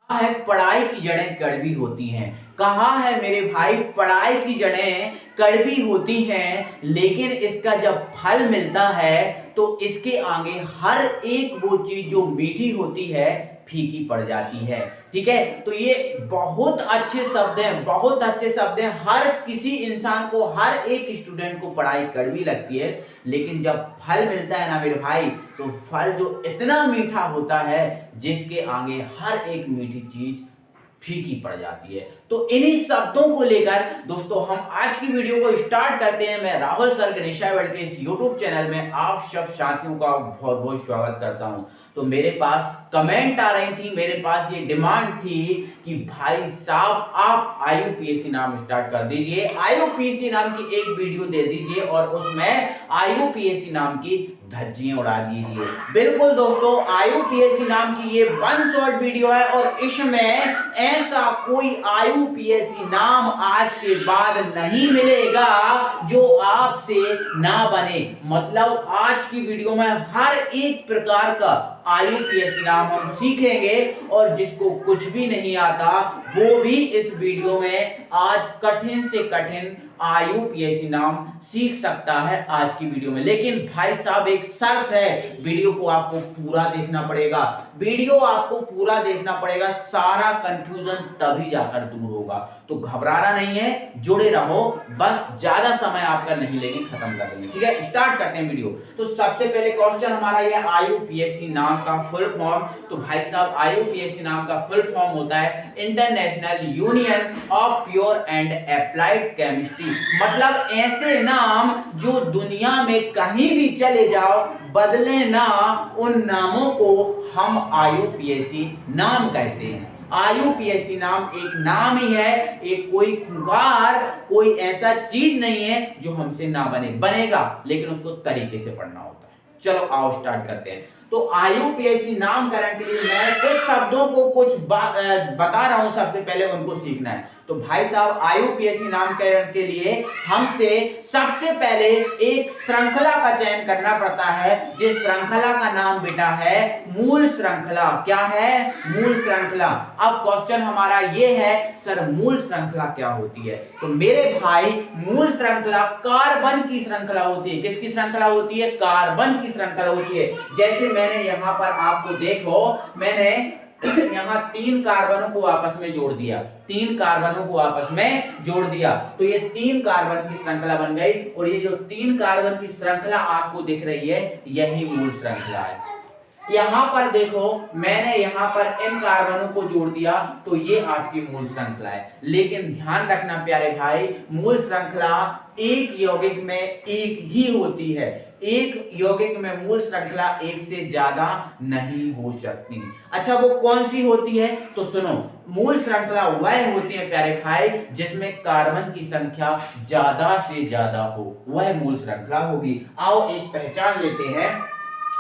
कहा है पढ़ाई की जड़ें कड़वी होती हैं। कहा है मेरे भाई पढ़ाई की जड़ें कड़वी होती हैं, लेकिन इसका जब फल मिलता है तो इसके आगे हर एक वो चीज जो मीठी होती है फीकी पड़ जाती है। ठीक है, तो ये बहुत अच्छे शब्द हैं, बहुत अच्छे शब्द हैं। हर किसी इंसान को, हर एक स्टूडेंट को पढ़ाई कड़वी लगती है, लेकिन जब फल मिलता है ना मेरे भाई, तो फल जो इतना मीठा होता है जिसके आगे हर एक मीठी चीज फीकी पड़ जाती है। तो इन्हीं शब्दों को लेकर दोस्तों हम आज की वीडियो को स्टार्ट करते हैं। मैं राहुल सर गणेशा वर्ल्ड के इस यूट्यूब चैनल में आप सब साथियों का बहुत बहुत स्वागत करता हूं। तो मेरे पास कमेंट आ रही थी, मेरे पास ये डिमांड थी कि भाई साहब आप आईयूपीएससी नाम स्टार्ट कर दीजिए, आईयूपीएससी नाम की एक वीडियो दे दीजिए और उसमें आईयूपीएससी नाम की धज्जियां उड़ा दीजिए। बिल्कुल दोस्तों, आईयूपीएससी नाम की ये वन शॉट वीडियो है और इसमें ऐसा कोई आईयूपीएससी नाम आज के बाद नहीं मिलेगा जो आपसे ना बने। मतलब आज की वीडियो में हर एक प्रकार का आईयूपीएससी नाम हम सीखेंगे और जिसको कुछ भी नहीं आता वो भी इस वीडियो में आज कठिन से कठिन आईयूपीएससी नाम सीख सकता है आज की वीडियो में। लेकिन भाई साहब एक शर्त है, वीडियो को आपको पूरा देखना पड़ेगा, वीडियो आपको पूरा देखना पड़ेगा, सारा कंफ्यूजन तभी जाकर दूर होगा। तो घबराना नहीं है, जुड़े रहो, बस ज्यादा समय आपका नहीं लेंगे, खत्म कर देंगे। ठीक है, स्टार्ट करते हैं वीडियो। तो सबसे पहले क्वेश्चन हमारा ये आईयूपीएससी नाम का फुल फॉर्म। तो भाई साहब आईयूपीएससी नाम का फुल फॉर्म होता है international union of pure and applied chemistry. मतलब ऐसे नाम जो दुनिया में कहीं भी चले जाओ बदले ना, उन नामों को हम आईयूपीएससी नाम कहते हैं। आईयूपीएससी नाम एक नाम ही है, एक कोई खुंखार, कोई ऐसा चीज नहीं है जो हमसे ना बने। बनेगा लेकिन उसको तरीके से पढ़ना होता है। चलो आओ स्टार्ट करते हैं। तो आईयूपीएससी नामकरण के लिए मैं कुछ शब्दों को कुछ बता रहा हूं, सबसे पहले उनको सीखना है। तो भाई साहब आईयूपीएससी नामकरण के लिए हमसे सबसे पहले एक श्रृंखला का चयन करना पड़ता है, जिस श्रृंखला का नाम बेटा है मूल श्रृंखला। क्या है? मूल श्रृंखला। अब क्वेश्चन हमारा ये है सर मूल श्रृंखला क्या होती है? तो मेरे भाई मूल श्रृंखला कार्बन की श्रृंखला होती है। किसकी श्रृंखला होती है? कार्बन की श्रृंखला होती है। जैसे मैंने यहां पर आपको देखो, मैंने यहां 3 कार्बनों को आपस में जोड़ दिया, 3 कार्बनों को आपस में जोड़ दिया, तो ये 3 कार्बन की श्रृंखला बन गई। और ये जो 3 कार्बन की श्रृंखला आपको दिख रही है यही मूल श्रृंखला है। यहां पर देखो मैंने यहां पर इन कार्बनों को जोड़ दिया, तो ये आपकी मूल श्रृंखला है। लेकिन ध्यान रखना प्यारे भाई, मूल श्रृंखला एक यौगिक में एक ही होती है। एक यौगिक में मूल श्रृंखला एक से ज्यादा नहीं हो सकती। अच्छा वो कौन सी होती है? तो सुनो, मूल श्रृंखला वह होती है प्यारे भाई जिसमें कार्बन की संख्या ज्यादा से ज्यादा हो, वह मूल श्रृंखला होगी। आओ एक पहचान लेते हैं,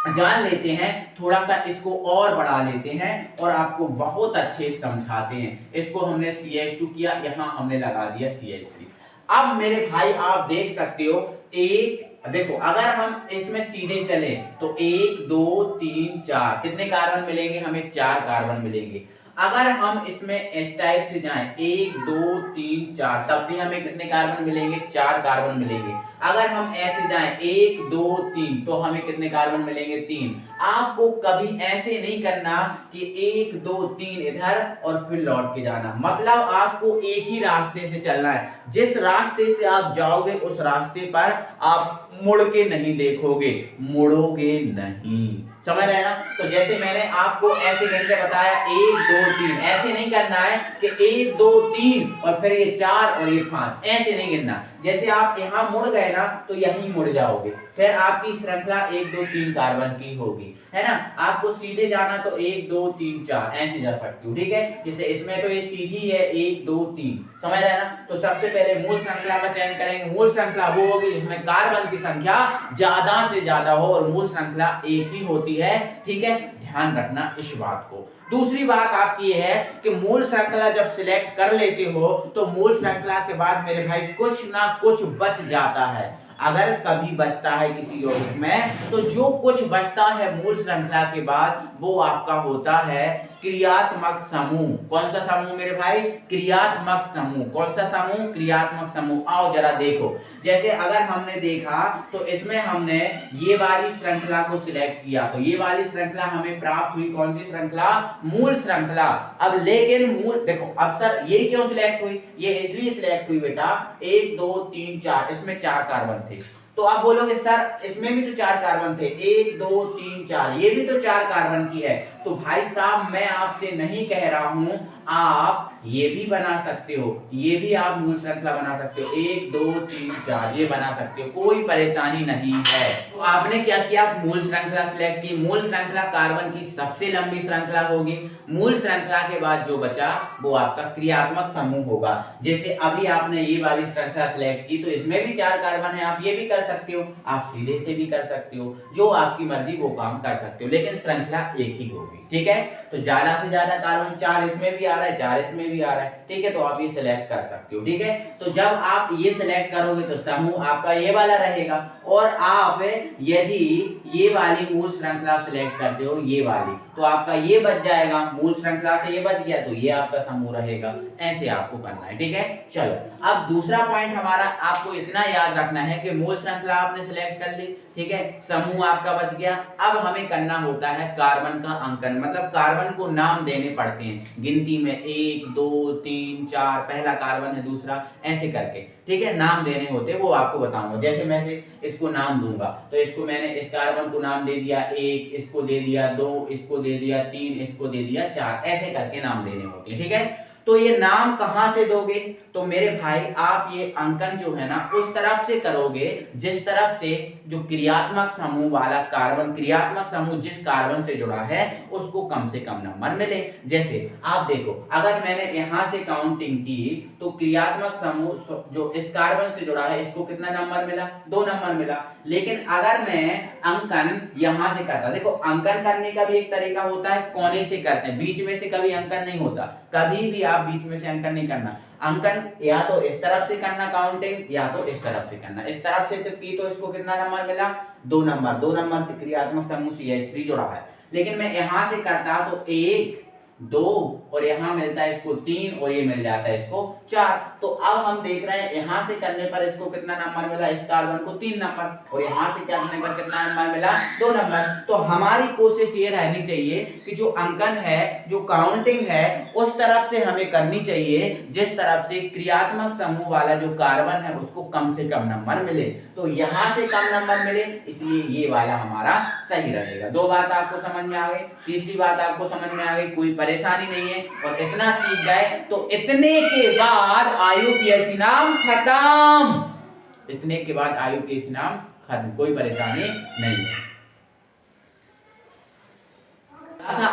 जान लेते हैं, थोड़ा सा इसको और बढ़ा लेते हैं और आपको बहुत अच्छे समझाते हैं। इसको हमने CH2 किया, यहां हमने लगा दिया CH3। अब मेरे भाई आप देख सकते हो, एक देखो अगर हम इसमें सीधे चले तो 1 2 3 4 कितने कार्बन मिलेंगे? हमें 4 कार्बन मिलेंगे। अगर हम इसमें इस टाइप से जाएं 1 2 3 4, तब भी हमें कितने कार्बन मिलेंगे? 4 कार्बन मिलेंगे। अगर हम ऐसे जाएं 1 2 3, तो हमें कितने कार्बन मिलेंगे? 3। आपको कभी ऐसे नहीं करना कि 1 2 3 इधर और फिर लौट के जाना। मतलब आपको एक ही रास्ते से चलना है। जिस रास्ते से आप जाओगे उस रास्ते पर आप मुड़ के नहीं देखोगे, मुड़ोगे नहीं। समझ रहे ना? तो जैसे मैंने आपको ऐसे गिन के बताया 1 2 3, ऐसे नहीं करना है कि 1 2 3 और फिर ये 4 और ये 5, ऐसे नहीं गिनना। जैसे आप यहां मुड़ गए ना तो यहीं मुड़ जाओगे, फिर आपकी श्रृंखला 1 2 3 कार्बन की होगी, है ना? आपको सीधे जाना तो 1 2 3 4 ऐसे जा सकते हो। ठीक है, जैसे इसमें तो ये सीधी है 1 2 3, समझ रहे ना? तो सबसे पहले मूल श्रृंखला का चयन करेंगे। मूल श्रृंखला वो होगी जिसमें कार्बन की संख्या ज्यादा से ज्यादा हो और मूल श्रृंखला एक ही होती है। ठीक है, ध्यान रखना इस बात को। दूसरी बात आपकी ये है कि मूल श्रृंखला जब सिलेक्ट कर लेते हो तो मूल श्रृंखला के बाद मेरे भाई कुछ ना कुछ बच जाता है। अगर कभी बचता है किसी यौगिक में, तो जो कुछ बचता है मूल श्रृंखला के बाद वो आपका होता है क्रियात्मक समूह। कौन सा समूह मेरे भाई? क्रियात्मक समूह। कौन सा समूह? क्रियात्मक समूह। आओ जरा देखो, जैसे अगर हमने देखा तो इसमें हमने ये वाली श्रृंखला को सिलेक्ट किया तो ये वाली श्रृंखला हमें प्राप्त हुई। कौन सी श्रृंखला? मूल श्रृंखला। अब लेकिन मूल देखो, अब सर ये क्यों सिलेक्ट हुई? ये इसलिए सिलेक्ट हुई बेटा, 1 2 3 4, इसमें 4 कार्बन थे। तो आप बोलोगे सर इसमें भी तो 4 कार्बन थे, 1 2 3 4, ये भी तो 4 कार्बन की है। तो भाई साहब मैं आपसे नहीं कह रहा हूं, आप ये भी बना सकते हो, ये भी आप मूल श्रृंखला बना सकते हो, 1 2 3 4 ये बना सकते हो, कोई परेशानी नहीं है। तो आपने क्या किया? मूल श्रृंखला सिलेक्ट की। मूल श्रृंखला कार्बन की सबसे लंबी श्रृंखला होगी। मूल श्रृंखला के बाद जो बचा वो आपका क्रियात्मक समूह होगा। जैसे अभी आपने ये वाली श्रृंखला सिलेक्ट की तो इसमें भी 4 कार्बन है, आप ये भी कर सकते हो, आप सीधे से भी कर सकते हो, जो आपकी मर्जी वो काम कर सकते हो, लेकिन श्रृंखला एक ही होगी। ठीक है, तो ज्यादा से ज्यादा कार्बन 4 इसमें भी आ रहा है, 4 इसमें भी आ रहा है। ठीक है, तो आप ये सिलेक्ट कर सकते हो। ठीक है, तो जब आप ये सिलेक्ट करोगे तो समूह आपका ये वाला रहेगा, और आप यदि ये वाली मूल श्रृंखला सिलेक्ट करते हो, ये वाली, तो आपका ये बच जाएगा, मूल श्रृंखला से ये बच गया तो ये आपका समूह रहेगा। ऐसे आपको करना है। ठीक है, चलो अब दूसरा पॉइंट हमारा, आपको इतना याद रखना है कि मूल श्रृंखला आपने सिलेक्ट कर ली, ठीक है, समूह आपका बच गया। अब हमें करना होता है कार्बन का अंकन, मतलब कार्बन को नाम देने पड़ते हैं गिनती में, 1 2 3 4, पहला कार्बन है, दूसरा, ऐसे करके। ठीक है, नाम देने होते हैं, वो आपको बताऊंगा। जैसे मैं से इसको नाम दूंगा तो इसको मैंने इस कार्बन को नाम दे दिया 1, इसको दे दिया 2, इसको दे दिया 3, इसको दे दिया 4, ऐसे करके नाम देने होते हैं। ठीक है, तो ये नाम कहां से दोगे? तो मेरे भाई आप ये अंकन जो है ना उस तरफ से करोगे जिस तरफ से जो क्रियात्मक समूह वाला कार्बन, क्रियात्मक समूह जिस कार्बन से जुड़ा है उसको कम से कम नंबर मिले। जैसे आप देखो, अगर मैंने यहां से काउंटिंग की तो क्रियात्मक समूह जो इस कार्बन से जुड़ा है इसको कितना नंबर मिला? 2 नंबर मिला। लेकिन अगर मैं अंकन यहां से करता, देखो अंकन करने का भी एक तरीका होता है, कोने से करते हैं, बीच में से कभी अंकन नहीं होता, कभी भी आप बीच में से अंकन नहीं करना। अंकन या तो इस तरफ से करना काउंटिंग, या तो इस तरफ से करना। इस तरफ से तो की तो इसको कितना नंबर मिला? 2 नंबर। 2 नंबर से क्रियात्मक समूह CH3 जुड़ा है। लेकिन मैं यहां से करता तो 1 2 और यहाँ मिलता है इसको 3 और ये मिल जाता है इसको 4। तो अब हम देख रहे हैं यहाँ से करने पर इसको कितना नंबर मिला? इस कार्बन को 3 नंबर, और यहाँ से करने पर कितना नंबर मिला? 2 नंबर। तो हमारी कोशिश ये रहनी चाहिए कि जो अंकन है, जो काउंटिंग है, उस तरफ से हमें करनी चाहिए जिस तरफ से क्रियात्मक समूह वाला जो कार्बन है उसको कम से कम नंबर मिले। तो यहाँ से कम नंबर मिले, इसलिए ये वाला हमारा सही रहेगा। 2 बात आपको समझ में आ गई। तीसरी बात आपको समझ में आ गई, कोई परेशानी नहीं है, और इतना सीख गए तो इतने के बाद IUPAC नाम खत्म। इतने के बाद IUPAC नाम खत्म, कोई परेशानी नहीं है।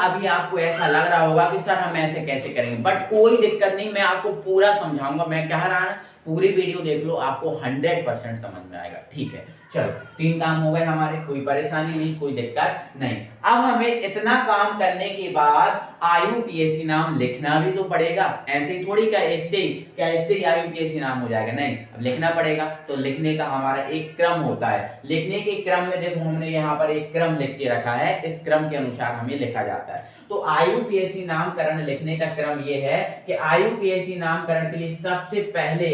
अभी आपको ऐसा लग रहा होगा कि सर हम ऐसे कैसे करेंगे, बट कोई दिक्कत नहीं, मैं आपको पूरा समझाऊंगा। मैं कह रहा हूं पूरी वीडियो देख लो, आपको 100% समझ में आएगा। ठीक है, चलो 3 काम हो गए हमारे, कोई परेशानी नहीं, कोई दिक्कत नहीं। अब हमें इतना काम करने के बाद IUPAC नाम लिखना भी तो पड़ेगा। ऐसे ही थोड़ी क्या इससे ही IUPAC नाम हो जाएगा? नहीं, अब लिखना पड़ेगा। तो लिखने का हमारा एक क्रम होता है। लिखने के क्रम में देखो हमने यहाँ पर एक क्रम लिख के रखा है, इस क्रम के अनुसार हमें लिखा जाता है। तो IUPAC नामकरण लिखने का क्रम ये है कि IUPAC नामकरण के लिए सबसे पहले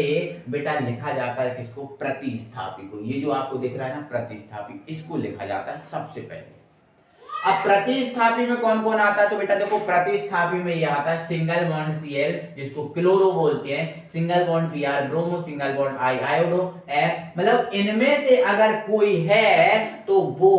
बेटा लिखा जाता है किसको? प्रतिस्थापी को। ये जो आपको दिख रहा है ना प्रतिस्थापी, इसको लिखा जाता है सबसे पहले। अब प्रतिस्थापी में कौन कौन आता है? तो बेटा देखो प्रतिस्थापी में ये आता है सिंगल बॉन्ड Cl जिसको क्लोरो बोलते हैं, single bond Br bromo, single bond I iodo, F, मतलब इनमें से अगर कोई है तो वो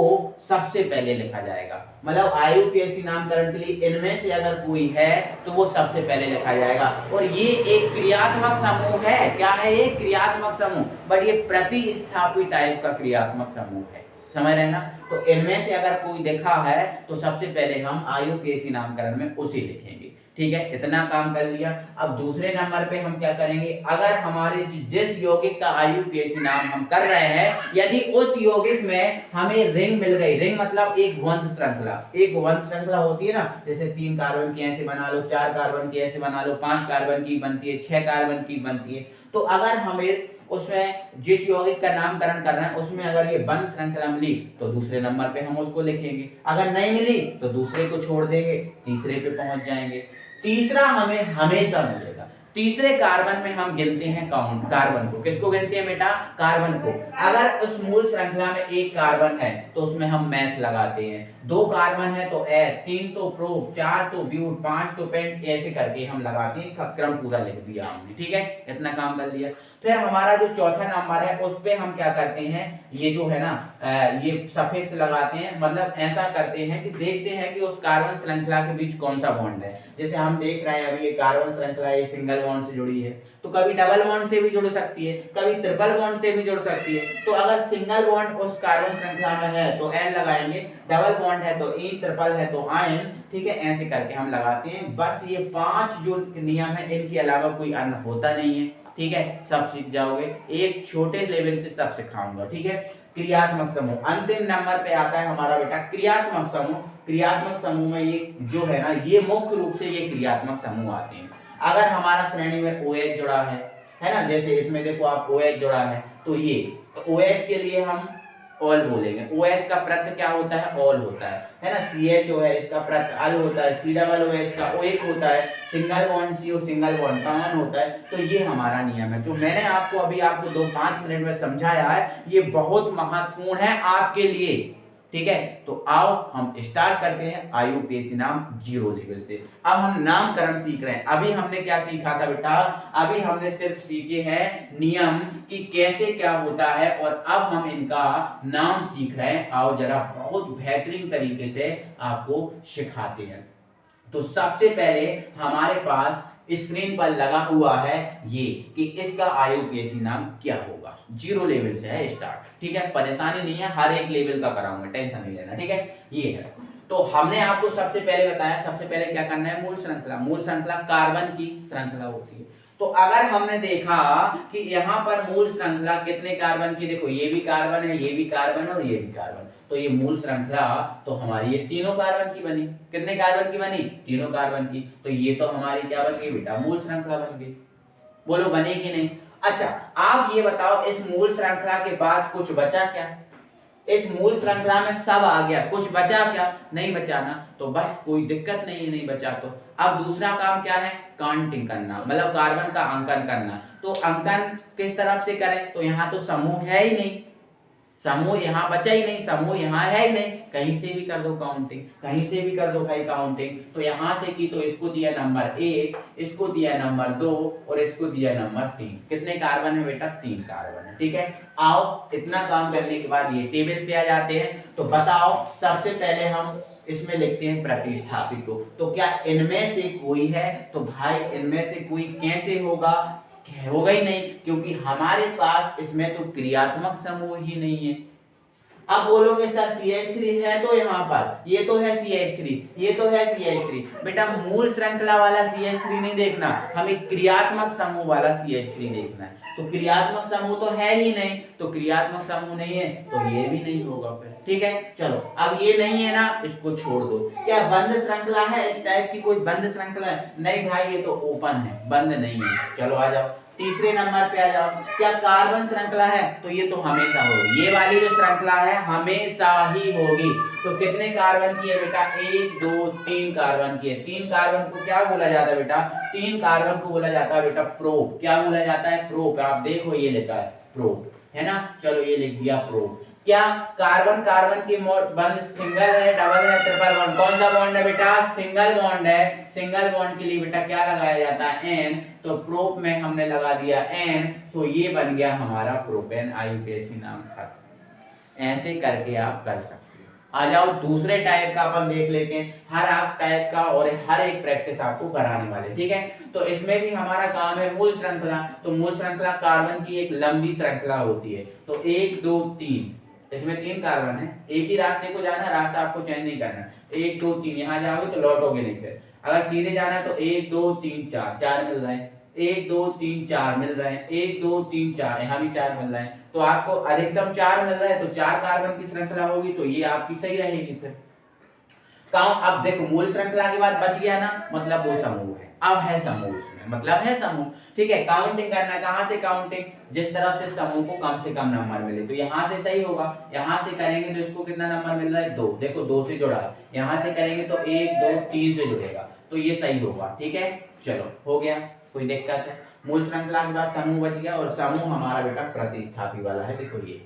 सबसे पहले लिखा जाएगा। मतलब IUPAC नामकरण के लिए इनमें से अगर कोई है तो वो सबसे पहले लिखा जाएगा। और ये एक क्रियात्मक समूह है। क्या है ये? क्रियात्मक समूह, बट ये प्रतिस्थापी टाइप का क्रियात्मक समूह है। समझ रहे हैं ना? तो इनमें से अगर कोई देखा है तो सबसे पहले हम IUPAC नामकरण में उसे लिखेंगे। ठीक है, इतना काम कर लिया। अब दूसरे नंबर पे हम क्या करेंगे? अगर हमारे जिस यौगिक का IUPAC नाम हम कर रहे हैं, यदि उस यौगिक में हमें रिंग मिल गई, रिंग मतलब एक वंश श्रृंखला, एक वंश श्रृंखला होती है ना, जैसे 3 कार्बन की ऐसे बना लो, 4 कार्बन की ऐसे बना लो, 5 कार्बन की बनती है, 6 कार्बन की बनती है, तो अगर हमें उसमें जिस यौगिक का नामकरण करना है उसमें अगर ये बंद श्रृंखला मिली तो दूसरे नंबर पे हम उसको लिखेंगे, अगर नहीं मिली तो दूसरे को छोड़ देंगे, तीसरे पे पहुंच जाएंगे। तीसरा हमें हमेशा मिलेगा। तीसरे कार्बन में हम गिनते हैं कार्बन को। किसको गिनते हैं बेटा? कार्बन को। अगर उस मूल श्रृंखला में एक कार्बन है तो उसमें हम मैथ लगाते हैं, 2 कार्बन है तो एच, 3 तो प्रोप, 4 तो ब्यूट, 5 तो पेंट, ऐसे करके हम लगाते हैं। क्रम पूरा लिख दिया हमने, ठीक है, इतना काम कर लिया। फिर हमारा जो चौथा नंबर है उस पे हम क्या करते हैं, ये जो है ना ये सफिक्स लगाते हैं, मतलब ऐसा करते हैं कि देखते हैं कि उस कार्बन श्रृंखला के बीच कौन सा बॉन्ड है। जैसे हम देख रहे हैं अभी ये कार्बन श्रृंखला ये सिंगल बॉन्ड से जुड़ी है, तो कभी डबल बॉन्ड से भी जुड़ सकती है, कभी ट्रिपल बॉन्ड से भी जुड़ सकती है। तो अगर सिंगल बॉन्ड उस कार्बन श्रृंखला में है तो N लगाएंगे, डबल बॉन्ड है तो E, ट्रिपल है तो IN, ठीक है, ऐसे करके हम लगाते हैं। बस ये 5 जो नियम है इनके अलावा कोई अन्य होता नहीं है, ठीक है, सब सीख जाओगे। एक छोटे लेवल से सब सिखाऊंगा, ठीक है। क्रियात्मक समूह, अंतिम नंबर पे आता है हमारा बेटा क्रियात्मक समूह। क्रियात्मक समूह में ये जो है ना ये मुख्य रूप से ये क्रियात्मक समूह आते हैं। अगर हमारा श्रेणी में OH जुड़ा है ना, जैसे इसमें देखो आप OH जुड़ा है तो ये OH के लिए हम ऑल बोलेंगे। OH का प्रत्यय क्या होता है? ऑल होता है ना। CHO है इसका प्रत्यय अल होता है, COOH का O एक होता है, single bond CO single bond का ऑन होता है। तो ये हमारा नियम है जो मैंने आपको 2-5 मिनट में समझाया है, ये बहुत महत्वपूर्ण है आपके लिए, ठीक है। तो आओ हम स्टार्ट करते हैं IUPAC नाम 0 लेवल से। अब हम नामकरण सीख रहे हैं। अभी हमने क्या सीखा था बेटा? अभी हमने सिर्फ सीखे हैं नियम कि कैसे क्या होता है, और अब हम इनका नाम सीख रहे हैं। आओ जरा बहुत बेहतरीन तरीके से आपको सिखाते हैं। तो सबसे पहले हमारे पास स्क्रीन पर लगा हुआ है ये कि इसका IUPAC नाम क्या होगा। 0 लेवल से है स्टार्ट, ठीक है, परेशानी नहीं है, हर एक लेवल का कराऊंगा, टेंशन नहीं लेना, ठीक है। ये है, तो हमने आपको सबसे पहले बताया, सबसे पहले क्या करना है, मूल श्रृंखला। मूल श्रृंखला कार्बन की श्रृंखला होती है। तो अगर हमने देखा कि यहाँ पर मूल श्रृंखला कितने कार्बन की, देखो ये भी कार्बन है, ये भी कार्बन है और ये भी कार्बन, तो ये मूल श्रृंखला तो हमारी ये तीनों कार्बन की बनी। कितने कार्बन की बनी? तीनों कार्बन की। तो ये तो हमारी क्या बन गई बेटा? मूल श्रृंखला बन गई। बोलो बने कि नहीं? अच्छा आप ये बताओ इस मूल श्रृंखला के बाद कुछ बचा क्या? इस मूल श्रृंखला में सब आ गया, कुछ बचा क्या? नहीं बचा ना, तो बस कोई दिक्कत नहीं, नहीं बचा तो अब दूसरा काम क्या है? काउंटिंग करना, मतलब कार्बन का अंकन करना। तो अंकन किस तरफ से करें? तो यहाँ तो समूह है ही नहीं, समूह यहाँ बचा ही नहीं, समूह यहाँ है ही नहीं, कहीं से भी कर दो काउंटिंग, कहीं से भी कर दो भाई काउंटिंग। तो यहाँ से की तो इसको दिया नंबर 1, इसको दिया नंबर 2 और इसको दिया नंबर 3। कितने कार्बन है बेटा? 3 कार्बन है, ठीक है। आओ इतना काम करने के बाद ये टेबल पे आ जाते हैं। तो बताओ सबसे पहले हम इसमें लिखते हैं प्रतिस्थापित को। तो क्या इनमें से कोई है? तो भाई इनमें से कोई कैसे होगा? होगा ही नहीं, क्योंकि हमारे पास इसमें तो क्रियात्मक समूह ही नहीं है। अब बोलोगे सर CH3 है तो यहाँ पर ये तो है CH3, ये तो है CH3। बेटा मूल श्रृंखला वाला CH3 नहीं देखना, हमें क्रियात्मक समूह वाला CH3 देखना है। तो क्रियात्मक समूह तो है ही नहीं, तो क्रियात्मक समूह नहीं है तो ये भी नहीं होगा फिर, ठीक है। चलो अब ये नहीं है ना, इसको छोड़ दो। क्या बंद श्रृंखला है? इस टाइप की कोई बंद श्रृंखला है? नहीं भाई ये तो ओपन है, बंद नहीं है। चलो आ जाओ तीसरे नंबर पे आ जाओ। क्या कार्बन श्रृंखला है? तो ये तो हमेशा होगी, ये वाली जो श्रृंखला है हमेशा ही होगी। तो कितने कार्बन की है बेटा? 1 2 3 कार्बन की है। 3 कार्बन को क्या बोला जाता है बेटा? 3 कार्बन को बोला जाता है बेटा प्रोप। क्या बोला जाता है? प्रोप। आप देखो ये लिखा है प्रोप, है ना। चलो ये लिख दिया प्रोप। क्या कार्बन कार्बन की बॉन्ड सिंगल है, डबल है, ट्रिपल बॉन्ड? कौन सा बॉन्ड है बेटा? सिंगल बॉन्ड है। सिंगल बॉन्ड के लिए बेटा क्या लगाया जाता है? N। तो प्रोप में हमने लगा दिया N, तो ये बन गया हमारा प्रोपेन। IUPAC नाम खत्म। ऐसे करके आप कर सकते हो। आ जाओ दूसरे टाइप का अपन देख लेते हैं। हर आप टाइप का और हर एक प्रैक्टिस आपको कराने वाले, ठीक है। तो इसमें भी हमारा काम है मूल श्रृंखला। तो मूल श्रृंखला कार्बन की एक लंबी श्रृंखला होती है। तो 1 2 3, इसमें 3 कार्बन है, एक ही रास्ते को जाना, रास्ता आपको चेंज नहीं करना। 1 2 3 यहाँ जाओगे तो लौटोगे नहीं फिर। अगर सीधे जाना है तो 1 2 3 4, 4 मिल रहे हैं। 1 2 3 4 मिल रहे हैं। 1 2 3 4, यहाँ भी 4 मिल रहे हैं। तो आपको अधिकतम 4 मिल रहा है, तो 4 कार्बन की श्रृंखला होगी, तो ये आपकी सही रहेगी फिर। अब देखो मूल श्रृंखला के बाद बच गया ना, मतलब वो समूह है, अब है समूह उसमें, मतलब है समूह। ठीक है, काउंटिंग करना, कहां से काउंटिंग, जिस तरफ से समूह को कम से कम नंबर मिले, तो यहां से सही होगा, यहां से करेंगे तो इसको कितना नंबर मिल रहा है 2, देखो 2 से जुड़ा है, यहां से करेंगे तो 1 2 3 से जुड़ेगा, तो ये सही होगा। ठीक है, चलो हो गया, कोई दिक्कत है। मूल श्रृंखला के बाद समूह बच गया, और समूह हमारा बेटा प्रतिस्थापी वाला है, देखो ये,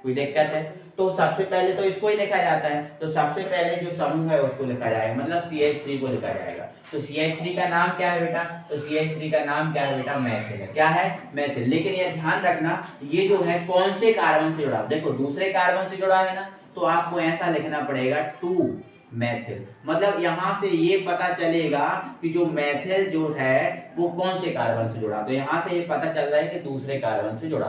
कोई दिक्कत है। तो सबसे पहले तो इसको ही लिखा जाता है, तो सबसे पहले जो समूह है उसको लिखा जाएगा, मतलब CH3 को लिखा जाएगा। तो CH3 का नाम क्या है बेटा, तो CH3 का नाम क्या है बेटा, मैथिल है। क्या है, मैथिल। लेकिन ये ध्यान रखना, ये जो है कौन से कार्बन से जुड़ा, देखो दूसरे कार्बन से जुड़ा है ना, तो आपको ऐसा लिखना पड़ेगा 2 मैथिल, मतलब यहां से ये पता चलेगा कि जो मैथिल जो है वो कौन से कार्बन से जुड़ा, तो यहां से ये पता चल रहा है कि दूसरे कार्बन से जुड़ा,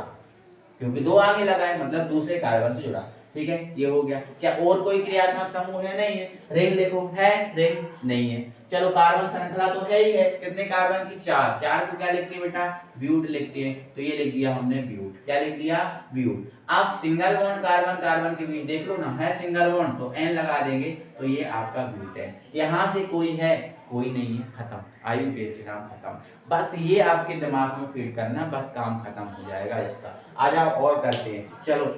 क्योंकि 2 आगे लगा है, मतलब दूसरे कार्बन से जुड़ा। ठीक है, ये हो गया। क्या और कोई क्रियात्मक समूह है, नहीं है। रिंग लिखो, है रिंग, नहीं है। चलो कार्बन श्रृंखला तो है ही है, कितने कार्बन की, 4, 4 को क्या लिखते हैं बेटा, ब्यूट लिखते हैं, तो ये लिख दिया हमने ब्यूट, क्या लिख दिया, ब्यूट। अब सिंगल बॉन्ड कार्बन कार्बन के बीच देख लो ना, है सिंगल बॉन्ड, तो एन लगा देंगे, तो ये आपका ब्यूट है। यहां से कोई है, कोई नहीं है, खत्म, IUPAC नाम खत्म। बस ये आपके दिमाग में फीड करना, बस काम खत्म हो जाएगा इसका। आ जाओ और करते हैं। चलो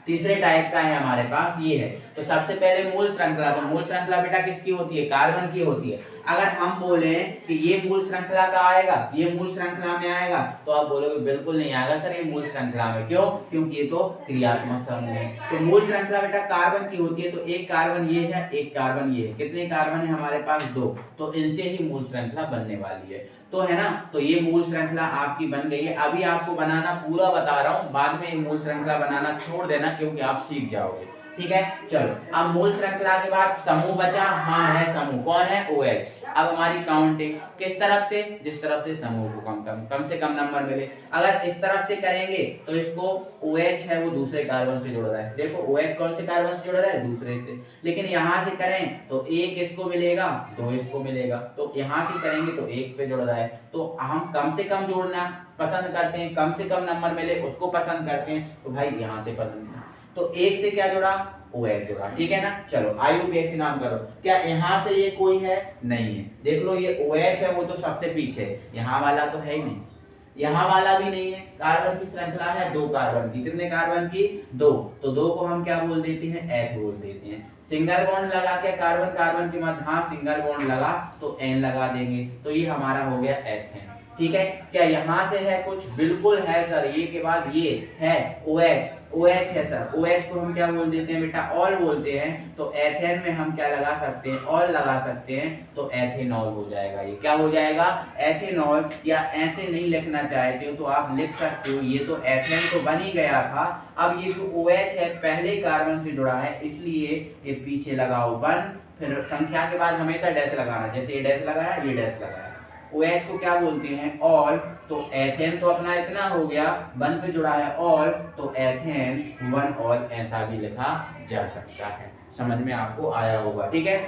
तीसरे टाइप का है हमारे पास, ये है। तो सबसे पहले मूल श्रृंखला, तो मूल श्रृंखला बेटा किसकी होती है, कार्बन की होती है। अगर हम बोले कि ये मूल श्रृंखला का आएगा, ये मूल श्रृंखला में आएगा, तो आप बोलोगे बिल्कुल नहीं आएगा सर ये मूल श्रृंखला में, क्यों, क्योंकि ये तो क्रियात्मक समूह है। तो मूल श्रृंखला बेटा कार्बन की होती है, तो एक कार्बन ये है, एक कार्बन ये है, कितने कार्बन है हमारे पास, 2, तो इनसे ही मूल श्रृंखला बनने वाली है, तो है ना। तो ये मूल श्रृंखला आपकी बन गई है। अभी आपको बनाना पूरा बता रहा हूं, बाद में मूल श्रृंखला बनाना छोड़ देना, क्योंकि आप सीख जाओगे। ठीक है, चलो अब मूल श्रृंखला के बाद समूह बचा, हाँ है समूह, कौन है, OH। अब हमारी काउंटिंग किस तरफ से, जिस तरफ से समूह को कम से कम नंबर मिले। अगर इस तरफ से करेंगे तो इसको OH है वो दूसरे कार्बन से जुड़ रहा है, देखो OH कौन से कार्बन से जुड़ रहा है, दूसरे से। लेकिन यहाँ से करें तो 1 इसको मिलेगा, 2 इसको मिलेगा, तो यहाँ से करेंगे तो 1 पे जुड़ रहा है, तो हम कम से कम जोड़ना पसंद करते हैं, कम से कम नंबर मिले उसको पसंद करते हैं, तो भाई यहाँ से पसंद, तो 1 से क्या जुड़ा, OH जुड़ा। ठीक है ना, चलो IUPAC नाम करो। क्या यहाँ से ये कोई है, नहीं है, देख लो ये OH है वो तो सबसे पीछे है, यहाँ वाला तो है ही नहीं, यहाँ वाला भी नहीं है। कार्बन की श्रृंखला है 2 कार्बन की, कितने कार्बन की, 2, तो 2 को हम क्या बोल देते हैं, H बोल देते हैं। सिंगल बॉन्ड लगा के कार्बन कार्बन के मध्य, हाँ सिंगल बॉन्ड लगा तो N लगा देंगे, तो ये हमारा हो गया एथेन। ठीक है, क्या यहाँ से है कुछ, बिल्कुल है सर, ये के बाद ये है OH है सर। OH को हम क्या बोल देते हैं बेटा, ऑल बोलते हैं, तो एथेन में हम क्या लगा सकते हैं, ऑल लगा सकते हैं, तो एथेनॉल हो जाएगा। ये क्या हो जाएगा, एथेनॉल। या ऐसे नहीं लिखना चाहते हो तो आप लिख सकते हो, ये तो एथेन तो बन ही गया था, अब ये जो OH है पहले कार्बन से जुड़ा है, इसलिए ये पीछे लगाओ 1, फिर संख्या के बाद हमेशा डैश लगाना, जैसे ये डैश लगाया, ये डैश लगाया। OH को क्या बोलते हैं, ऑल, तो एथेन तो अपना इतना हो गया, 1 पे जुड़ा है ऑल, तो एथेन 1 ऑल ऐसा भी लिखा जा सकता है। समझ में आपको आया होगा। ठीक है,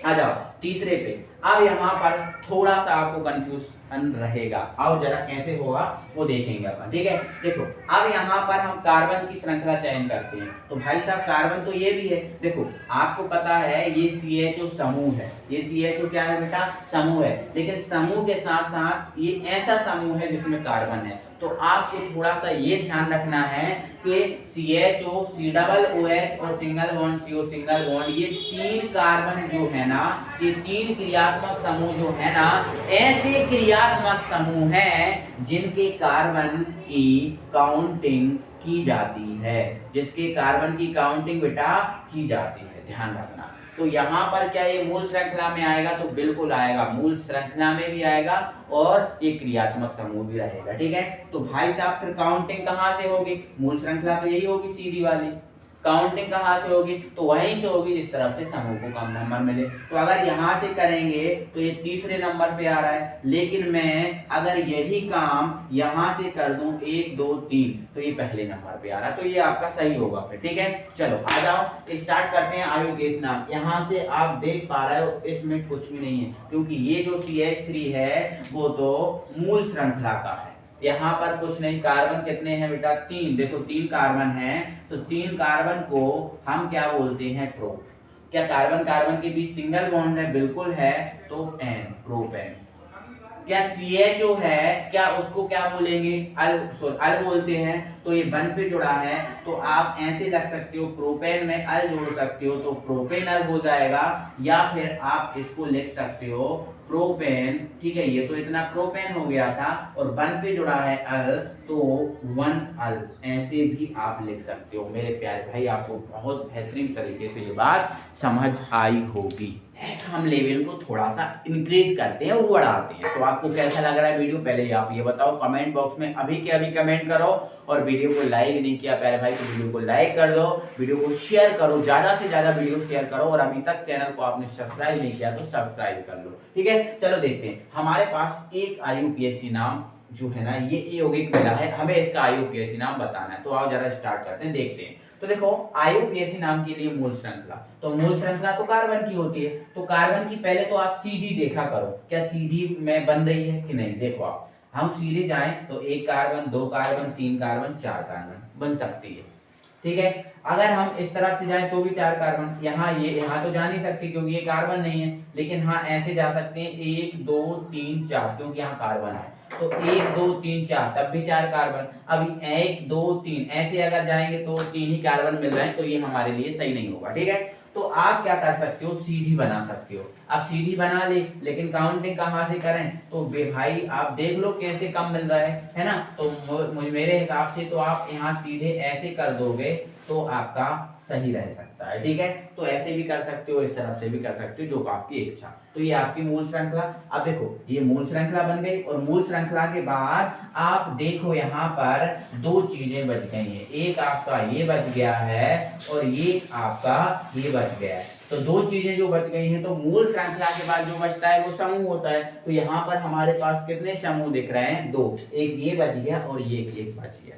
आ जाओ तीसरे पे। अब यहाँ पर थोड़ा सा आपको कंफ्यूजन रहेगा, आओ जरा कैसे होगा वो देखेंगे अपन। ठीक है, देखो अब यहाँ पर हम कार्बन की श्रृंखला चयन करते हैं, तो भाई साहब कार्बन तो ये भी है, देखो आपको पता है ये CHO समूह है, ये CHO क्या है बेटा, समूह है, लेकिन समूह के साथ साथ ये ऐसा समूह है जिसमें कार्बन है, तो आपको थोड़ा सा ये ध्यान रखना है कि CHO, COOH और single bond CO single bond, ये 3 कार्बन जो है ना, ये 3 क्रियात्मक समूह जो है ना, ऐसे क्रियात्मक समूह हैं जिनके कार्बन की काउंटिंग की जाती है, जिसके कार्बन की काउंटिंग बेटा की जाती है, ध्यान रखना। तो यहाँ पर क्या ये मूल श्रृंखला में आएगा, तो बिल्कुल आएगा, मूल श्रृंखला में भी आएगा और ये क्रियात्मक समूह भी रहेगा। ठीक है, तो भाई साहब फिर काउंटिंग कहाँ से होगी, मूल श्रृंखला तो यही होगी सीधी वाली, काउंटिंग कहाँ से होगी, तो वहीं से होगी जिस तरफ से समूह को कम नंबर मिले। तो अगर यहाँ से करेंगे तो ये तीसरे नंबर पे आ रहा है, लेकिन मैं अगर यही काम यहाँ से कर दूं 1 2 3, तो ये पहले नंबर पे आ रहा है, तो ये आपका सही होगा फिर। ठीक है, चलो आ जाओ स्टार्ट करते हैं। आयुर्वेद नाम यहाँ से आप देख पा रहे हो, इसमें कुछ भी नहीं है, क्योंकि ये जो CH3 है वो तो मूल श्रृंखला का है, यहाँ पर कुछ नहीं। कार्बन कितने हैं बेटा, 3, देखो 3 कार्बन हैं, तो 3 कार्बन को हम क्या बोलते हैं, प्रोप। क्या कार्बन कार्बन के बीच सिंगल बॉन्ड है? बिल्कुल है, तो N प्रोपेन। क्या CHO है, क्या उसको क्या बोलेंगे? अल बोलते हैं, तो ये बन पे जुड़ा है, तो आप ऐसे लग सकते हो, प्रोपेन में अल जोड़ सकते हो तो प्रोपेनल हो जाएगा, या फिर आप इसको लिख सकते हो प्रोपेन। ठीक है, ये तो इतना प्रोपेन हो गया था, और बन पे जुड़ा है अल, तो वन अल, ऐसे भी आप लिख सकते हो। मेरे प्यारे भाई, आपको बहुत बेहतरीन तरीके से ये बात समझ आई होगी। नेक्स्ट हम लेवल को थोड़ा सा इंक्रीज करते हैं, वो बढ़ाते हैं। तो आपको कैसा लग रहा है वीडियो, पहले आप ये बताओ कमेंट बॉक्स में अभी के अभी कमेंट करो, और वीडियो को लाइक नहीं किया प्यारे भाई तो वीडियो को लाइक कर दो, वीडियो को शेयर करो, ज्यादा से ज्यादा वीडियो शेयर करो, और अभी तक चैनल को आपने सब्सक्राइब नहीं किया तो सब्सक्राइब कर लो। ठीक है, चलो देखते हैं। हमारे पास एक IUPAC नाम जो है ना, ये यौगिक मिला है, हमें इसका IUPAC नाम बताना है। तो आओ जरा स्टार्ट करते हैं, देखते हैं। तो देखो, IUPAC नाम के लिए मूल श्रृंखला, तो मूल श्रृंखला तो कार्बन की होती है, तो कार्बन की पहले तो आप सीधी देखा करो, क्या सीधी में बन रही है कि नहीं। देखो आप, हम सीधे जाएं तो एक कार्बन, दो कार्बन, तीन कार्बन, चार कार्बन बन सकती है। ठीक है, अगर हम इस तरफ से जाएं तो भी चार कार्बन, यहाँ तो जा नहीं सकते क्योंकि ये कार्बन नहीं है, लेकिन हाँ ऐसे जा सकते हैं, एक दो तीन चार, क्योंकि यहाँ कार्बन है, तो एक दो तीन चार, तब भी चार कार्बन। अभी एक दो तीन ऐसे अगर जाएंगे तो तीन ही कार्बन मिल रहे हैं, तो ये हमारे लिए सही नहीं होगा। ठीक है, तो आप क्या कर सकते हो, सीधी बना सकते हो। अब सीधी बना ली, लेकिन काउंटिंग कहाँ से करें, तो भाई आप देख लो कैसे कम मिल रहा है ना। तो मेरे हिसाब से तो आप यहाँ सीधे ऐसे कर दोगे तो आपका सही रह सकता है। ठीक है, तो ऐसे भी कर सकते हो, इस तरफ से भी कर सकते हो, जो आपकी इच्छा। तो ये आपकी मूल श्रृंखला। अब देखो, ये मूल श्रृंखला बन गई, और मूल श्रृंखला के बाद आप देखो यहाँ पर दो चीजें बच गई हैं, एक आपका ये बच गया है और ये आपका ये बच गया है। तो दो चीजें जो बच गई हैं, तो मूल श्रृंखला के बाद जो बचता है वो समूह होता है। तो यहाँ पर हमारे पास कितने समूह दिख रहे हैं, दो, एक ये बच गया और ये एक बच गया।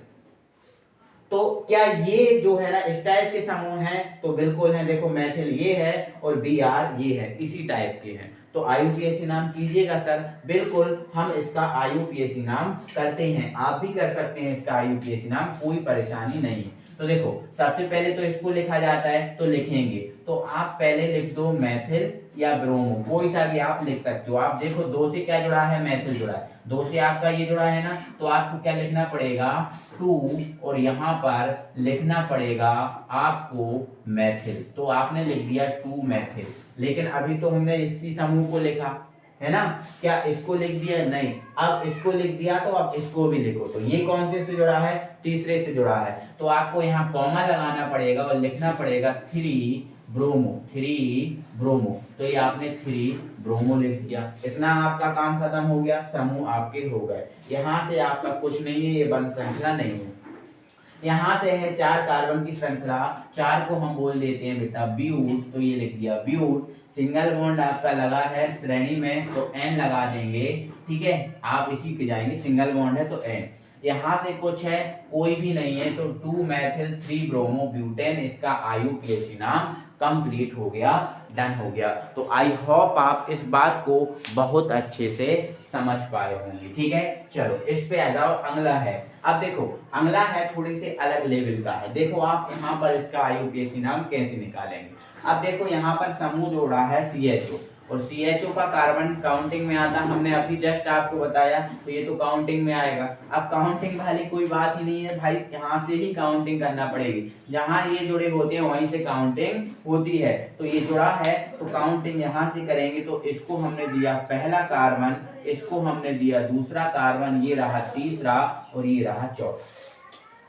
तो क्या ये जो है ना इस टाइप के समूह हैं, तो बिल्कुल है। देखो, मैथिल ये है और Br ये है, इसी टाइप के हैं। तो IUPAC नाम कीजिएगा सर, बिल्कुल हम इसका IUPAC नाम करते हैं, आप भी कर सकते हैं इसका IUPAC नाम, कोई परेशानी नहीं है। तो देखो, सबसे पहले तो इसको लिखा जाता है, तो लिखेंगे तो आप पहले लिख दो मैथिल या ब्रोमो, कोई सा भी आप लिख सकते हो। आप देखो, दो से क्या जुड़ा है, मैथिल जुड़ा है, दो से आपका ये जुड़ा है ना, तो आपको क्या लिखना पड़ेगा, 2, और यहाँ पर लिखना पड़ेगा आपको मैथिल। तो आपने लिख दिया 2 मैथिल, लेकिन अभी तो हमने इसी समूह को लिखा है ना, क्या इसको लिख दिया, नहीं। अब इसको लिख दिया तो अब इसको भी लिखो। तो ये कौन से जुड़ा है, तीसरे से जुड़ा है, तो आपको यहाँ कॉमा लगाना पड़ेगा और लिखना पड़ेगा 3 ब्रोमो, 3 ब्रोमो। तो ये आपने 3 ब्रोमो लिख दिया, इतना आपका काम खत्म हो गया, समूह आपके हो गए। यहाँ से आपका कुछ नहीं है, ये बंद श्रृंखला नहीं है। यहाँ से है 4 कार्बन की श्रृंखला, 4 को हम बोल देते हैं बेटा ब्यूट, तो ये लिख दिया ब्यूट। सिंगल बॉन्ड आपका लगा है श्रेणी में, तो N लगा देंगे। ठीक है, आप इसी पे जाएंगे, सिंगल बॉन्ड है तो N। यहाँ से कुछ है, कोई भी नहीं है, तो 2 मैथिल 3 ब्रोमो ब्यूटेन, इसका IUPAC नाम कंप्लीट हो गया, डन हो गया। तो आई होप आप इस बात को बहुत अच्छे से समझ पाए होंगे। ठीक है, चलो इस पे आ जाओ। अगला है, अब देखो अगला है थोड़ी से अलग लेवल का है। देखो आप यहाँ पर इसका IUPAC नाम कैसे निकालेंगे। अब देखो यहाँ पर समूह जोड़ा है CHO, और CHO का कार्बन काउंटिंग में आता, हमने अभी जस्ट आपको बताया, तो ये तो काउंटिंग में आएगा। अब काउंटिंग वाली कोई बात ही नहीं है भाई, यहाँ से ही काउंटिंग करना पड़ेगी, जहाँ ये जुड़े होते हैं वहीं से काउंटिंग होती है। तो ये जुड़ा है तो काउंटिंग यहाँ से करेंगे, तो इसको हमने दिया पहला कार्बन, इसको हमने दिया दूसरा कार्बन, ये रहा तीसरा और ये रहा चौथा।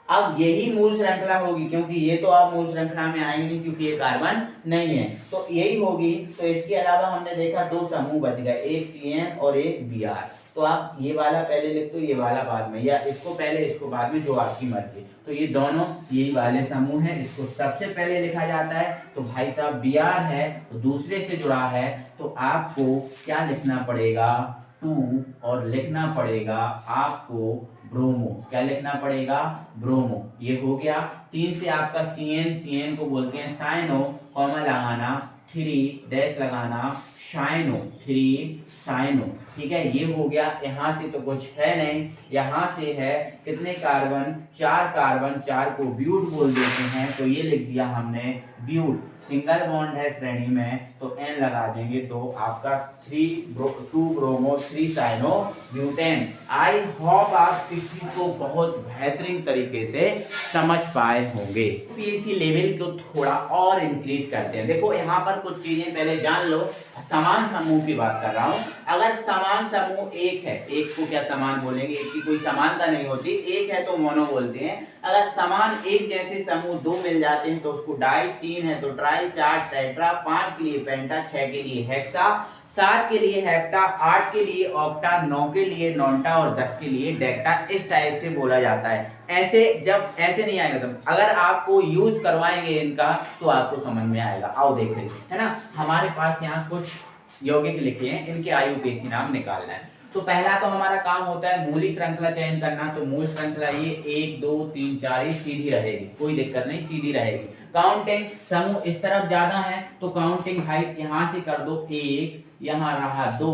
अब यही मूल श्रृंखला होगी, क्योंकि ये तो आप मूल श्रृंखला में आएंगे नहीं क्योंकि ये कार्बन नहीं है, तो यही होगी। तो इसके अलावा हमने देखा 2 समूह बच गए, एक CN और एक Br। तो आप ये वाला पहले लिख दो, ये वाला बाद में, या इसको पहले इसको बाद में, जो आपकी मर्जी। तो ये दोनों यही वाले समूह हैं, इसको सबसे पहले लिखा जाता है। तो भाई साहब Br है तो दूसरे से जुड़ा है, तो आपको क्या लिखना पड़ेगा, 2, और लिखना पड़ेगा आपको ब्रोमो। क्या लिखना पड़ेगा, ब्रोमो। ये हो गया। 3 से आपका CN, CN को बोलते हैं साइनो, कॉमा लगाना, 3 डैश लगाना, साइनो, 3 साइनो, ठीक है। ये हो गया, यहाँ से तो कुछ है नहीं, यहाँ से है कितने कार्बन, 4 कार्बन, 4 को ब्यूट बोल देते हैं, तो ये लिख दिया हमने ब्यूट। सिंगल बॉन्ड है श्रेणी में तो N लगा देंगे, तो आपका 2 bromo 3 cyano butane. I hope आप इसी को बहुत बेहतरीन तरीके से समझ पाए होंगे। पीएसी लेवल को थोड़ा और इंक्रीज करते हैं। देखो यहाँ पर कुछ चीजें पहले जान लो। समान समूह की बात कर रहा हूँ। अगर समान समूह एक है, एक को क्या समान बोलेंगे, एक की कोई समानता नहीं होती, एक है तो मोनो बोलते हैं। अगर समान एक जैसे समूह 2 मिल जाते हैं तो उसको डाई, 3 है तो ट्राई, 4 टेट्रा, 5 के लिए पेंटा, 6 के लिए हेक्सा, 7 के लिए हेप्टा, 8 के लिए ऑक्टा, 9 के लिए नॉन्टा और 10 के लिए डेक्टा। इस टाइप से बोला जाता है। ऐसे जब ऐसे नहीं आएगा, तब अगर आपको यूज करवाएंगे इनका तो आपको समझ में आएगा। आओ देख लीजिए, है ना। हमारे पास यहाँ कुछ यौगिक लिखे हैं, इनके आयुपेशी नाम निकालना है। तो पहला तो हमारा काम होता है मूली श्रृंखला चयन करना। तो मूल श्रृंखला ये 1 2 3 4 ये सीधी रहेगी, कोई दिक्कत नहीं, सीधी रहेगी। काउंटिंग समूह इस तरफ ज्यादा है तो काउंटिंग हाइट यहाँ से कर दो 1, यहाँ रहा 2,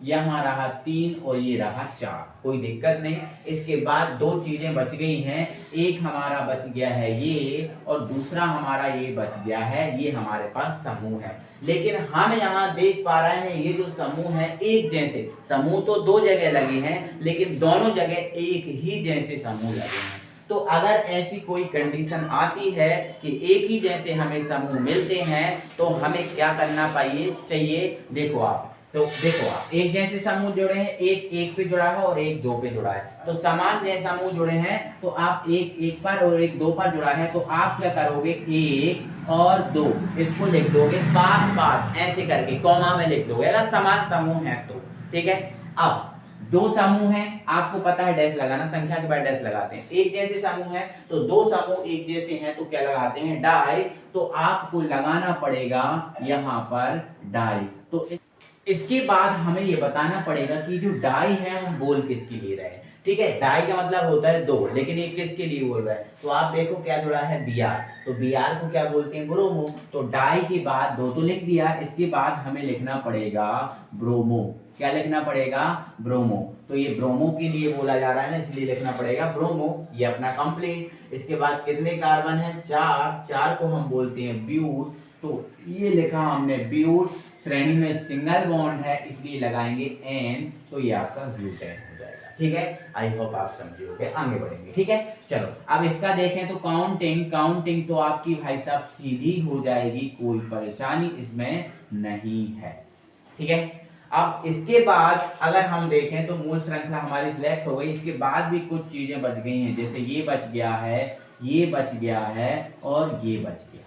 यहाँ रहा 3 और ये रहा 4, कोई दिक्कत नहीं। इसके बाद 2 चीजें बच गई हैं, एक हमारा बच गया है ये और दूसरा हमारा ये बच गया है। ये हमारे पास समूह है, लेकिन हम यहाँ देख पा रहे हैं ये जो समूह है एक जैसे समूह तो 2 जगह लगे हैं, लेकिन दोनों जगह एक ही जैसे समूह लगे हैं। तो अगर ऐसी कोई कंडीशन आती है कि एक ही जैसे हमें समूह मिलते हैं तो हमें क्या करना चाहिए। देखो आप एक जैसे समूह जुड़े हैं, एक 1 पे जुड़ा है और एक 2 पे जुड़ा है। तो समान जैसे समूह जुड़े हैं तो आप एक 1 पर और एक 2 पर जुड़ा है, तो आप क्या करोगे 1 और 2 इसको लिख दोगे पास पास ऐसे करके कॉमा में लिख दोगे, अगर समान समूह है तो, ठीक है। अब 2 समूह हैं, आपको पता है डैश लगाना, संख्या के बाद डैश लगाते हैं। एक जैसे समूह है तो 2 समूह एक जैसे हैं तो क्या लगाते हैं डाई, तो आपको लगाना पड़ेगा यहाँ पर डाई। तो इसके बाद हमें ये बताना पड़ेगा कि जो डाई है हम बोल किसके लिए रहे हैं, ठीक है। डाई का मतलब होता है 2, लेकिन ये किसके लिए बोल रहा है, तो आप देखो क्या जुड़ा है Br, तो Br को क्या बोलते हैं ब्रोमो। तो डाई के बाद 2 तो लिख दिया, इसके बाद हमें लिखना पड़ेगा ब्रोमो। क्या लिखना पड़ेगा, ब्रोमो। तो ये ब्रोमो के लिए बोला जा रहा है ना, इसलिए लिखना पड़ेगा ब्रोमो। ये अपना कंप्लीट। इसके बाद कितने कार्बन है, 4 को हम बोलते हैं ब्यूट, तो ये लिखा हमने ब्यूट। श्रेणी में सिंगल बॉन्ड है इसलिए लगाएंगे N, तो ये आपका ब्यूटेन हो जाएगा, ठीक है। आई होप आप समझे होंगे, आगे बढ़ेंगे, ठीक है। चलो अब इसका देखें तो काउंटिंग तो आपकी भाई साहब सीधी हो जाएगी, कोई परेशानी इसमें नहीं है, ठीक है। अब इसके बाद अगर हम देखें तो मूल श्रृंखला हमारी सिलेक्ट हो गई। इसके बाद भी कुछ चीजें बच गई हैं, जैसे ये बच गया है, ये बच गया है और ये बच गया है।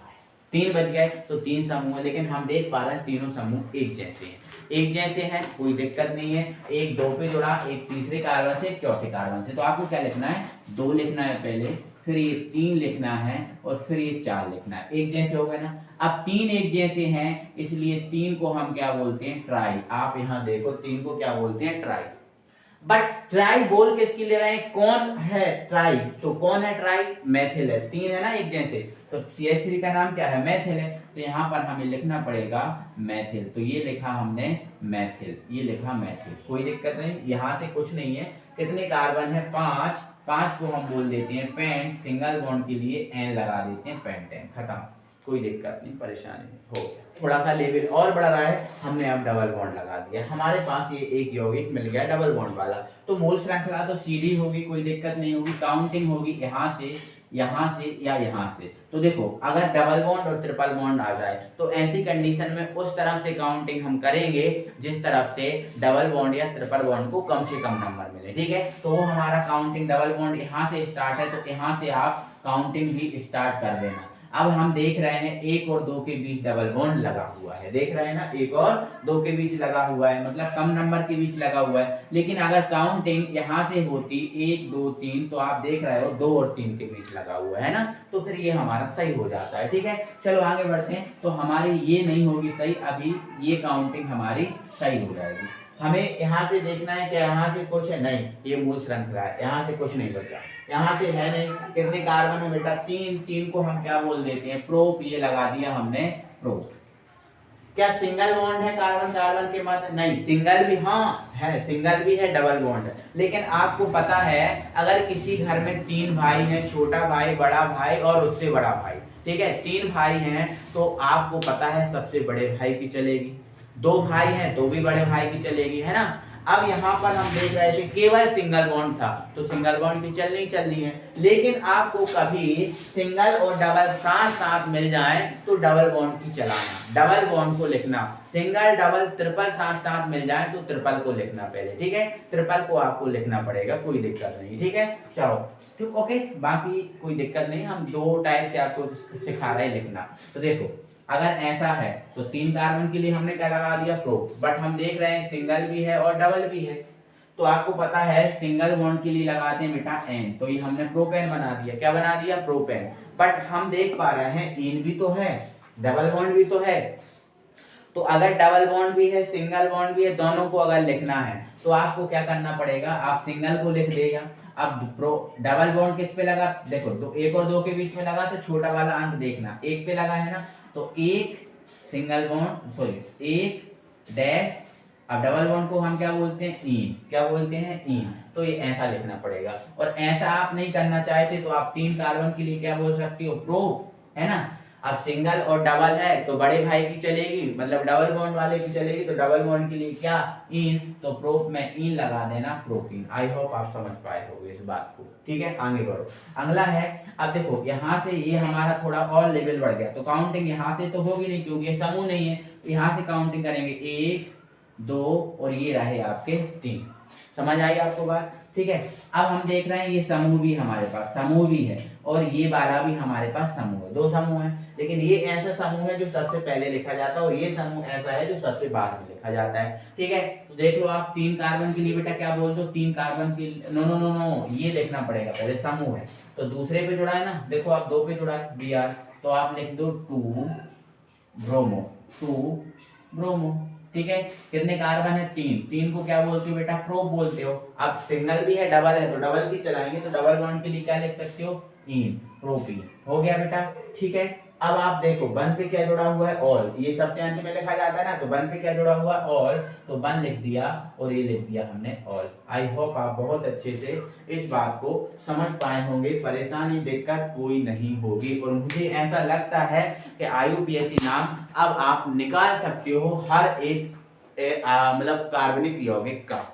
3 बच गए तो 3 समूह है, लेकिन हम देख पा रहे हैं तीनों समूह एक जैसे हैं, एक जैसे हैं, कोई दिक्कत नहीं है। एक 2 पे जुड़ा, एक तीसरे कार्बन से, एक चौथे कार्बन से। तो आपको क्या लिखना है, 2 लिखना है पहले, फिर ये 3 लिखना है और फिर ये 4 लिखना है। एक जैसे हो गए ना। अब 3 एक जैसे हैं इसलिए 3 को हम क्या बोलते हैं, ट्राई। आप यहाँ देखो 3 को क्या बोलते हैं, ट्राई। बट ट्राई बोल किसके ले रहे हैं, कौन है ट्राई, तो कौन है ट्राई, मैथिल है। 3 है ना एक जैसे, तो CH3 का नाम क्या है, मैथिल है। तो यहाँ पर हमें लिखना पड़ेगा मैथिल, तो ये लिखा हमने मैथिल, ये लिखा मैथिल, कोई दिक्कत नहीं, यहाँ से कुछ नहीं है। कितने कार्बन है, 5 को हम बोल देते हैं पेंट, सिंगल बॉन्ड के लिए N लगा देते हैं, पेंटेन, खत्म, कोई दिक्कत नहीं, परेशानी हो गया। थोड़ा सा लेवल और बढ़ रहा है, हमने अब डबल बॉन्ड लगा दिया, हमारे पास ये एक यौगिक मिल गया डबल बॉन्ड वाला। तो मूल श्रृंखला तो सीधी होगी, कोई दिक्कत नहीं होगी। काउंटिंग होगी यहाँ से या यहाँ से। तो देखो अगर डबल बॉन्ड और ट्रिपल बॉन्ड आ जाए तो ऐसी कंडीशन में उस तरफ से काउंटिंग हम करेंगे जिस तरफ से डबल बॉन्ड या ट्रिपल बॉन्ड को कम से कम नंबर मिले, ठीक है। तो हमारा काउंटिंग डबल बॉन्ड यहाँ से स्टार्ट है, तो यहाँ से आप काउंटिंग भी स्टार्ट कर देना। अब हम देख रहे हैं 1 और 2 के बीच डबल बॉन्ड लगा हुआ है, देख रहे हैं ना, 1 और 2 के बीच लगा हुआ है, मतलब कम नंबर के बीच लगा हुआ है। लेकिन अगर काउंटिंग यहाँ से होती 1 2 3, तो आप देख रहे हो 2 और 3 के बीच लगा हुआ है ना, तो फिर ये हमारा सही हो जाता है, ठीक है। चलो आगे बढ़ते हैं। तो हमारी ये नहीं होगी सही, अभी ये काउंटिंग हमारी सही हो जाएगी। हमें यहाँ से देखना है कि यहाँ से कुछ है नहीं, ये मूल श्रृंखला है, यहाँ से कुछ नहीं बचा, यहाँ से है नहीं। कितने कार्बन है बेटा, 3 को हम क्या बोल देते हैं, प्रोप, ये लगा दिया हमने प्रोप, क्या सिंगल बॉन्ड है कार्बन कार्बन के मध्य? नहीं, सिंगल भी हाँ है, सिंगल भी है, डबल बॉन्ड है। लेकिन आपको पता है अगर किसी घर में 3 भाई हैं, छोटा भाई, बड़ा भाई और उससे बड़ा भाई, ठीक है, 3 भाई हैं, तो आपको पता है सबसे बड़े भाई की चलेगी, 2 भाई हैं तो भी बड़े भाई की चलेगी, है ना। अब यहाँ पर हम देख रहे थे केवल सिंगल बॉन्ड था, तो सिंगल बॉन्ड की चलनी है। लेकिन आपको कभी सिंगल और डबल साथ साथ मिल जाए तो डबल बॉन्ड की चलाना, डबल बॉन्ड को लिखना, सिंगल डबल ट्रिपल साथ साथ मिल जाए तो ट्रिपल को लिखना पहले, ठीक है, ट्रिपल को आपको लिखना पड़ेगा, कोई दिक्कत नहीं, ठीक है। चलो ठीक, ओके, बाकी कोई दिक्कत नहीं, हम 2 टाइप से आपको सिखा रहे हैं लिखना। तो देखो अगर ऐसा है तो 3 कार्बन के लिए हमने क्या लगा दिया, प्रो, बट हम देख रहे हैं सिंगल भी है और डबल भी है, तो आपको पता है सिंगल बॉन्ड के लिए लगाते हैं बेटा एन, तो ये हमने प्रोपेन बना दिया, क्या बना दिया, प्रोपेन। बट हम देख पा रहे हैं इन भी तो है, डबल बॉन्ड भी तो है, तो अगर डबल बॉन्ड भी है, सिंगल बॉन्ड भी है, दोनों को अगर लिखना है तो आपको क्या करना पड़ेगा, आप सिंगल को लिख देगा। अब प्रो डबल बॉन्ड किस पे लगा, देखो तो 1 और 2 के बीच में लगा, तो छोटा वाला अंक देखना, 1 पे लगा है ना, तो 1 सिंगल बॉन्ड, सॉरी 1 डैश, अब डबल बॉन्ड को हम क्या बोलते हैं, इन, क्या बोलते हैं, इन, तो ये ऐसा लिखना पड़ेगा। और ऐसा आप नहीं करना चाहते तो आप 3 कार्बन के लिए क्या बोल सकते हो, प्रो, है ना। अब सिंगल और डबल है तो बड़े भाई की चलेगी, मतलब डबल बॉन्ड वाले की चलेगी, तो डबल बॉन्ड के लिए क्या, इन, तो प्रो में इन लगा देना, प्रोपीन। आई होप आप समझ पाए होंगे इस बात को, ठीक है, आगे बढ़ो। अगला है, अब देखो यहाँ से ये हमारा थोड़ा और लेवल बढ़ गया, तो काउंटिंग यहाँ से तो होगी नहीं क्योंकि ये समूह नहीं है, यहाँ से काउंटिंग करेंगे 1 2 और ये रहे आपके 3, समझ आई आपको बात, ठीक है। अब हम देख रहे हैं ये समूह भी हमारे पास समूह भी है और ये वाला भी हमारे पास समूह है, 2 समूह है, लेकिन ये ऐसा समूह है जो सबसे पहले लिखा जाता है और ये समूह ऐसा है जो सबसे बाद में लिखा जाता है, ठीक है। तो देख लो आप 3 कार्बन के लिए बेटा क्या बोल दो, 3 कार्बन के, नो नो नो नो, ये लिखना पड़ेगा, पहले समूह है तो दूसरे पे जुड़ा है ना, देखो आप 2 पे जुड़ा है Br, तो आप लिख दो 2 ब्रोमो, 2 ब्रोमो, ठीक है। कितने कार्बन है, 3, 3 को क्या बोलते हो बेटा, प्रो बोलते हो। अब सिंगल भी है, डबल है, तो डबल की चलाएंगे, तो डबल बॉन्ड के लिए क्या लिख सकते हो, इन, प्रोपीन, हो गया बेटा, ठीक है। अब आप देखो 1 पे क्या जुड़ा हुआ है, ऑल, ये सबसे अंत में लिखा जाता है ना, तो 1 पे क्या जुड़ा हुआ है, ऑल, तो 1 लिख दिया और ये लिख दिया हमने ऑल। आई होप आप बहुत अच्छे से इस बात को समझ पाए होंगे, परेशानी दिक्कत कोई नहीं होगी, और मुझे ऐसा लगता है कि IUPAC नाम अब आप निकाल सकते हो हर एक मतलब कार्बनिक यौगिक का।